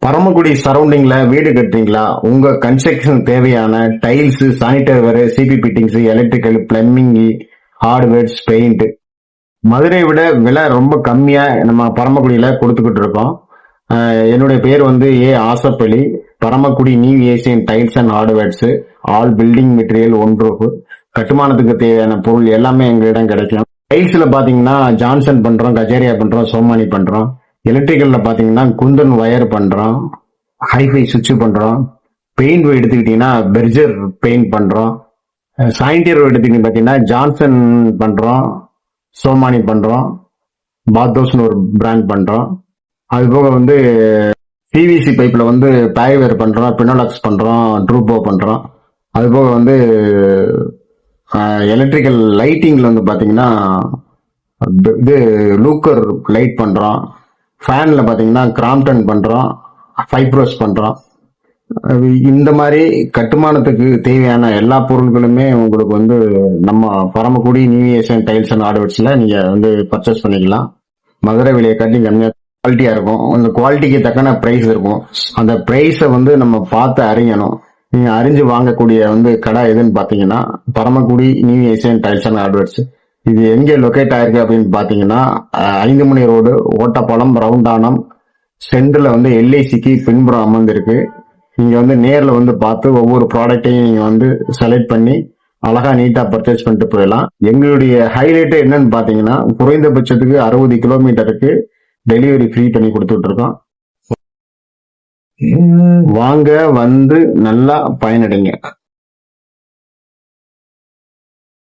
பரமக்குடி சரௌண்டிங்ல வீடு கட்டுறீங்களா? உங்க கன்ஸ்ட்ரக்ஷன் தேவையான tiles, sanitary ware, CP fittings, electrical, plumbing, hardwares, paint Madurai விட விலை ரொம்ப கம்மியா நம்ம பரமக்குடியில கொடுத்துக்கிட்டு இருக்கோம். என்னுடைய பேர் வந்து Asappalli. Paramakudi new Asian tiles and hardwares, all building material, one roof, கட்டுமானத்துக்கு தேவையான பொருள் எல்லாமே எங்களிடம் கிடைக்கும். டைல்ஸ்ல பாத்தீங்கன்னா ஜான்சன் பண்றோம், கஜேரியா பண்றோம், சோமானி பண்றோம். எலக்ட்ரிக்கல்ல பாத்தீங்கன்னா குந்தன் வயர் பண்றோம், ஹைஃபை சுவிட்ச் பண்றோம். பெயிண்ட் எடுத்துக்கிட்டீங்கன்னா பெர்ஜர் பெயிண்ட் பண்றோம். சானிட்டரி எடுத்துக்கிட்டீங்க பாத்தீங்கன்னா ஜான்சன் பண்றோம், சோமானி பண்றோம், பாத்தோஸ்னு ஒரு பிராண்ட் பண்றோம். அது போக வந்து பிவிசி பைப்ல வந்து பேவேர் பண்றோம், பினோலாக்ஸ் பண்றோம், ட்ரூப்போ பண்றோம். அது போக வந்து எலக்ட்ரிக்கல் லைட்டிங்ல வந்து பாத்தீங்கன்னா இது லூக்கர் லைட் பண்றோம். ஃபேன்ல பாத்தீங்கன்னா கிராம்டன் பண்றோம், ஃபைப்ரோஸ் பண்றோம். இந்த மாதிரி கட்டுமானத்துக்கு தேவையான எல்லா பொருட்களுமே உங்களுக்கு வந்து நம்ம Paramakudi new Asian tiles and ஹார்ட்வேர்ஸ்ல நீங்க வந்து பர்ச்சேஸ் பண்ணிக்கலாம். மதுரை விலையை காட்டி கம்மியா குவாலிட்டியா இருக்கும். அந்த குவாலிட்டிக்கு தக்கன பிரைஸ் இருக்கும். அந்த பிரைஸை வந்து நம்ம பார்த்து அறியணும். நீங்க அறிஞ்சு வாங்கக்கூடிய வந்து கடை எதுன்னு பாத்தீங்கன்னா Paramakudi new Asian tiles and hardwares. இது எங்க லொகேட் ஆயிருக்கு அப்படின்னு பாத்தீங்கன்னா 5 மணி ரோடு, ஓட்டப்பாலம், ரவுண்டானம் சென்டர்ல வந்து எல்ஐசிக்கு பின்புறம் அமர்ந்திருக்கு. நீங்க வந்து நேர்ல வந்து பார்த்து ஒவ்வொரு ப்ராடக்டையும் நீங்க வந்து செலக்ட் பண்ணி அழகா நீட்டா பர்ச்சேஸ் பண்ணிட்டு போயிடலாம். எங்களுடைய ஹைலைட் என்னன்னு பாத்தீங்கன்னா குறைந்தபட்சத்துக்கு 60 கிலோமீட்டருக்கு டெலிவரி ஃப்ரீ பண்ணி கொடுத்துட்டு இருக்கோம். வாங்க வந்து நல்லா பயனடைங்க.